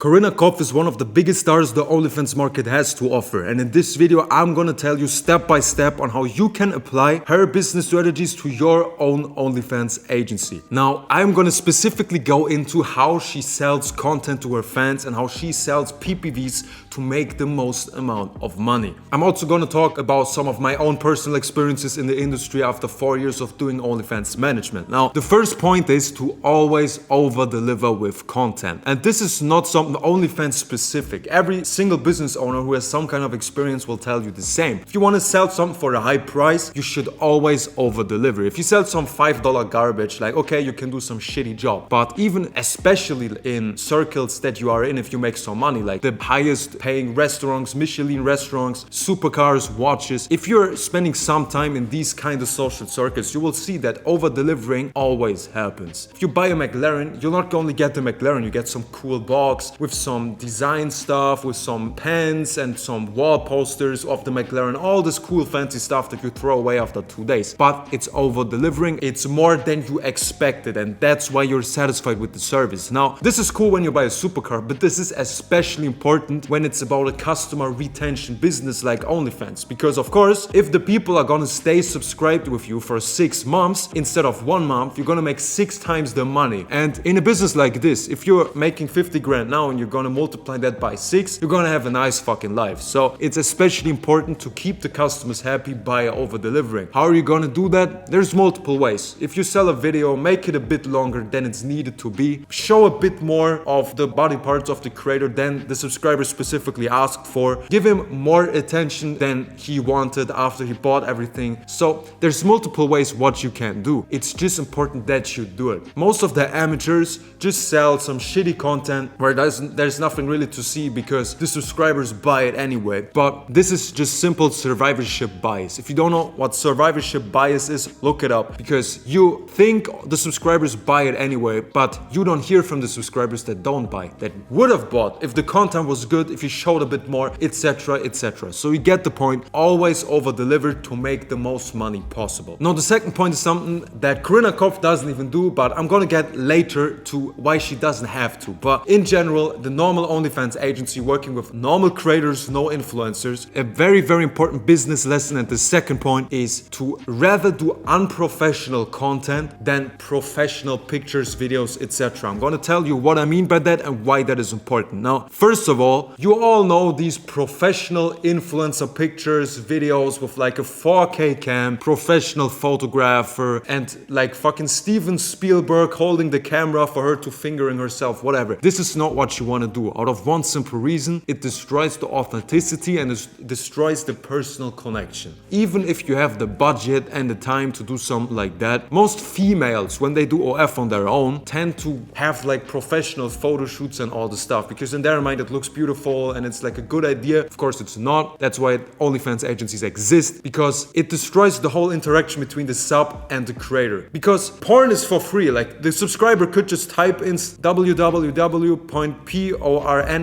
Corinna Kopf is one of the biggest stars the Onlyfans market has to offer, and in this video I'm gonna tell you step by step on how you can apply her business strategies to your own Onlyfans agency. Now I'm gonna specifically go into how she sells content to her fans and how she sells PPVs to make the most amount of money. I'm also gonna talk about some of my own personal experiences in the industry after 4 years of doing Onlyfans management. Now the first point is to always over deliver with content, and this is not something OnlyFans specific. Every single business owner who has some kind of experience will tell you the same. If you want to sell something for a high price, you should always over deliver. If you sell some $5 garbage, like okay, you can do some shitty job, but even especially in circles that you are in, if you make some money, like the highest paying restaurants, Michelin restaurants, supercars, watches, if you're spending some time in these kind of social circles, you will see that over delivering always happens. If you buy a McLaren, you'll not only get the McLaren, you get some cool box with some design stuff, with some pens and some wall posters of the McLaren, all this cool fancy stuff that you throw away after 2 days. But it's over delivering, it's more than you expected, and that's why you're satisfied with the service. Now, this is cool when you buy a supercar, but this is especially important when it's about a customer retention business like OnlyFans. Because of course, if the people are gonna stay subscribed with you for 6 months instead of 1 month, you're gonna make 6 times the money. And in a business like this, if you're making 50 grand now and you're gonna multiply that by 6, you're gonna have a nice fucking life. So it's especially important to keep the customers happy by over delivering. How are you gonna do that? There's multiple ways. If you sell a video, make it a bit longer than it's needed to be. Show a bit more of the body parts of the creator than the subscriber specifically asked for. Give him more attention than he wanted after he bought everything. So there's multiple ways what you can do. It's just important that you do it. Most of the amateurs just sell some shitty content where there's nothing really to see because the subscribers buy it anyway. But this is just simple survivorship bias. If you don't know what survivorship bias is, look it up, because you think the subscribers buy it anyway, but you don't hear from the subscribers that don't buy, that would have bought if the content was good, if you showed a bit more, etc, etc. So you get the point. Always over deliver to make the most money possible. Now the second point is something that Corinna Kopf doesn't even do, but I'm gonna get later to why she doesn't have to. But in general, the normal OnlyFans agency working with normal creators, no influencers, a very, very important business lesson. And the second point is to rather do unprofessional content than professional pictures, videos, etc. I'm gonna tell you what I mean by that and why that is important. Now, first of all, you all know these professional influencer pictures, videos with like a 4K cam, professional photographer, and like fucking Steven Spielberg holding the camera for her to fingering herself, whatever. This is not what you want to do, out of one simple reason: it destroys the authenticity and it destroys the personal connection. Even if you have the budget and the time to do something like that, most females, when they do OF on their own, tend to have like professional photo shoots and all the stuff, because in their mind it looks beautiful and it's like a good idea. Of course it's not. That's why OnlyFans agencies exist, because it destroys the whole interaction between the sub and the creator. Because porn is for free. Like the subscriber could just type in www.porn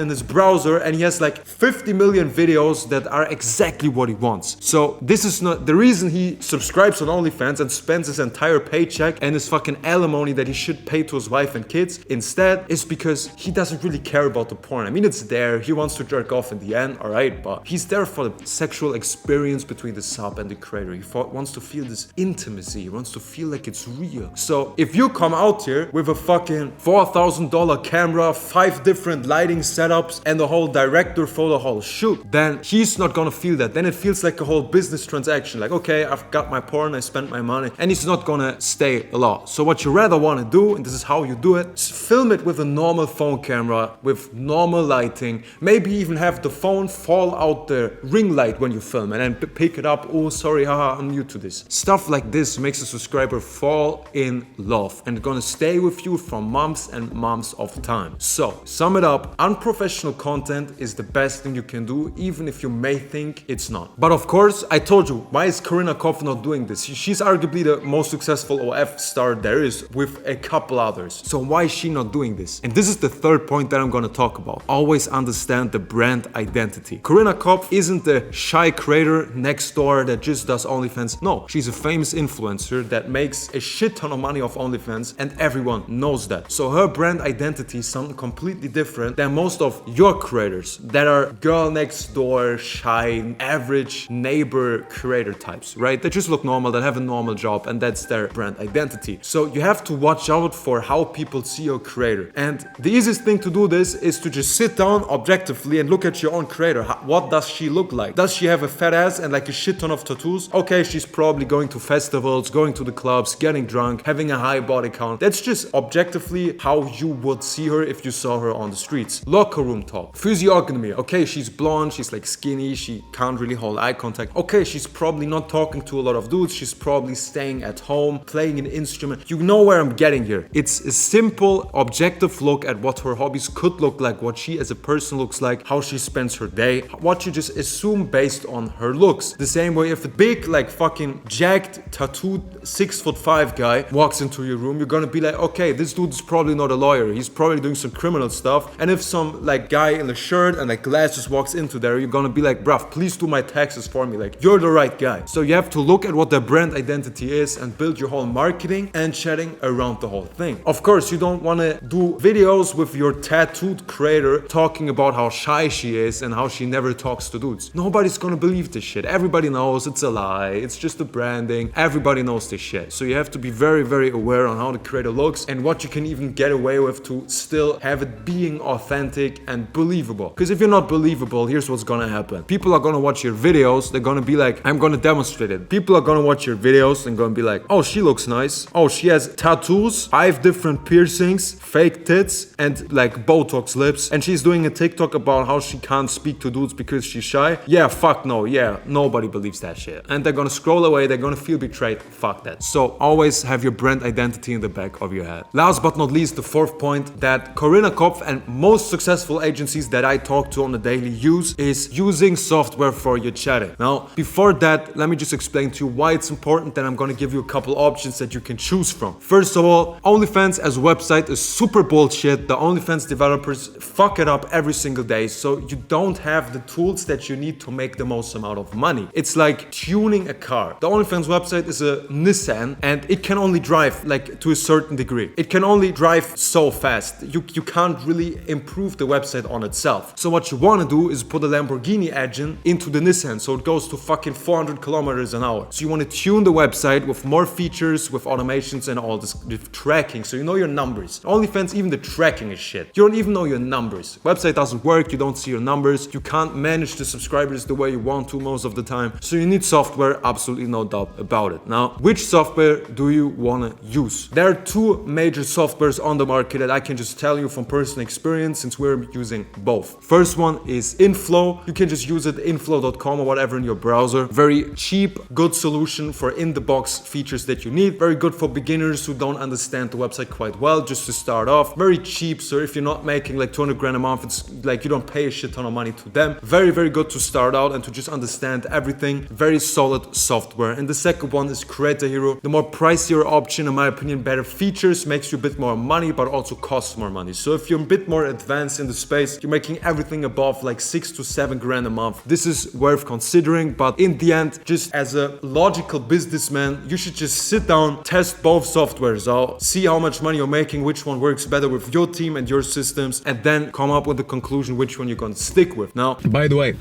in his browser and he has like 50 million videos that are exactly what he wants. So this is not the reason he subscribes on OnlyFans and spends his entire paycheck and his fucking alimony that he should pay to his wife and kids instead, is because he doesn't really care about the porn. I mean, it's there, he wants to jerk off in the end, alright, but he's there for the sexual experience between the sub and the creator. He wants to feel this intimacy, he wants to feel like it's real. So if you come out here with a fucking $4,000 camera, 5 different lighting setups, and the whole director for the whole shoot, then he's not gonna feel that. Then it feels like a whole business transaction. Like, okay, I've got my porn, I spent my money, and he's not gonna stay a lot. So what you rather wanna do, and this is how you do it, is film it with a normal phone camera, with normal lighting. Maybe even have the phone fall out the ring light when you film it and pick it up. Oh, sorry, haha, I'm new to this. Stuff like this makes a subscriber fall in love and gonna stay with you for months and months of time. So, sum it up, unprofessional content is the best thing you can do, even if you may think it's not. But of course, I told you, why is Corinna Kopf not doing this? She's arguably the most successful OF star there is, with a couple others. So why is she not doing this? And this is the third point that I'm gonna talk about. Always understand the brand identity. Corinna Kopf isn't the shy creator next door that just does OnlyFans. No, she's a famous influencer that makes a shit ton of money off OnlyFans, and everyone knows that. So her brand identity is something completely completely different than most of your creators that are girl next door, shy, average neighbor creator types, right? They just look normal, that have a normal job, and that's their brand identity. So you have to watch out for how people see your creator. And the easiest thing to do this is to just sit down objectively and look at your own creator. What does she look like? Does she have a fat ass and like a shit ton of tattoos? Okay, she's probably going to festivals, going to the clubs, getting drunk, having a high body count. That's just objectively how you would see her if you saw her on the streets. Locker room talk. Physiognomy. Okay, she's blonde, she's like skinny, she can't really hold eye contact. Okay, she's probably not talking to a lot of dudes, she's probably staying at home, playing an instrument. You know where I'm getting here. It's a simple, objective look at what her hobbies could look like, what she as a person looks like, how she spends her day, what you just assume based on her looks. The same way if a big, like fucking jacked, tattooed 6'5" guy walks into your room, you're gonna be like, okay, this dude is probably not a lawyer, he's probably doing some criminal stuff. And if some like guy in a shirt and like glasses walks into there, you're gonna be like, bruv, please do my taxes for me, like you're the right guy. So you have to look at what their brand identity is and build your whole marketing and chatting around the whole thing. Of course, you don't want to do videos with your tattooed creator talking about how shy she is and how she never talks to dudes. Nobody's gonna believe this shit. Everybody knows it's a lie, it's just the branding. Everybody knows this shit. So you have to be very, very aware on how the creator looks and what you can even get away with to still have it being authentic and believable. Because if you're not believable, here's what's gonna happen. People are gonna watch your videos, they're gonna be like, I'm gonna demonstrate it. People are gonna watch your videos and gonna be like, oh, she looks nice. Oh, she has tattoos, 5 different piercings, fake tits, and like Botox lips. And she's doing a TikTok about how she can't speak to dudes because she's shy. Yeah, fuck no. Yeah, nobody believes that shit. And they're gonna scroll away, they're gonna feel betrayed. Fuck that. So always have your brand identity in the back of your head. Last but not least, the fourth point that Corinna Kopf and most successful agencies that I talk to on a daily use is using software for your chatting. Now, before that, let me just explain to you why it's important, then I'm gonna give you a couple options that you can choose from. First of all, OnlyFans as a website is super bullshit. The OnlyFans developers fuck it up every single day, so you don't have the tools that you need to make the most amount of money. It's like tuning a car. The OnlyFans website is a Nissan and it can only drive like to a certain degree. It can only drive so fast. You can't really improve the website on itself. So what you want to do is put a Lamborghini engine into the Nissan so it goes to fucking 400 kilometers an hour. So you want to tune the website with more features, with automations and all this with tracking, so you know your numbers. OnlyFans, even the tracking is shit. You don't even know your numbers. Website doesn't work, you don't see your numbers, you can't manage the subscribers the way you want to most of the time. So you need software, absolutely no doubt about it. Now, which software do you want to use? There are 2 major softwares on the market that I can just tell you from personal experience since we're using both. First one is Inflow. You can just use it inflow.com or whatever in your browser. Very cheap, good solution for in-the-box features that you need. Very good for beginners who don't understand the website quite well, just to start off. Very cheap, so if you're not making like 200 grand a month, it's like you don't pay a shit ton of money to them. Very, very good to start out and to just understand everything. Very solid software. And the second one is Creator Hero. The more pricier option, in my opinion, better features, makes you a bit more money, but also costs more money. So if you're a bit more advanced in the space, you're making everything above like 6 to 7 grand a month. This is worth considering, but in the end, just as a logical businessman, you should just sit down, test both softwares out, see how much money you're making, which one works better with your team and your systems, and then come up with the conclusion which one you're going to stick with. Now, by the way,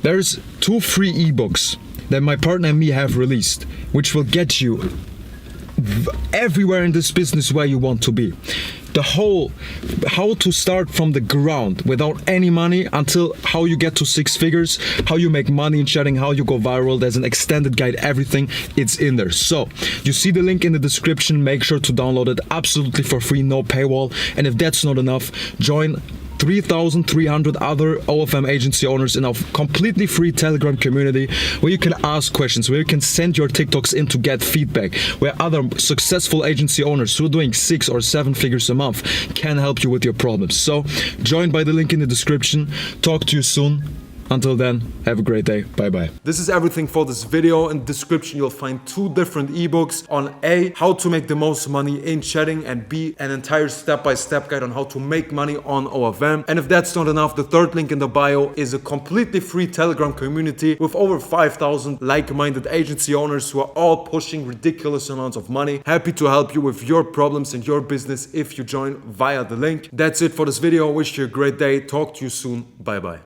there's 2 free ebooks that my partner and me have released, which will get you everywhere in this business where you want to be. The whole how to start from the ground without any money until how you get to 6 figures, how you make money in chatting, how you go viral. There's an extended guide, everything, it's in there. So you see the link in the description, make sure to download it absolutely for free, no paywall. And if that's not enough, join 3,300 other OFM agency owners in a completely free Telegram community where you can ask questions, where you can send your TikToks in to get feedback, where other successful agency owners who are doing 6 or 7 figures a month can help you with your problems. So join by the link in the description. Talk to you soon. Until then, have a great day. Bye bye. This is everything for this video. In the description you'll find 2 different ebooks on A, how to make the most money in chatting, and B, an entire step-by-step guide on how to make money on OFM. And if that's not enough, the third link in the bio is a completely free Telegram community with over 5,000 like-minded agency owners who are all pushing ridiculous amounts of money. Happy to help you with your problems in your business if you join via the link. That's it for this video. Wish you a great day. Talk to you soon. Bye bye.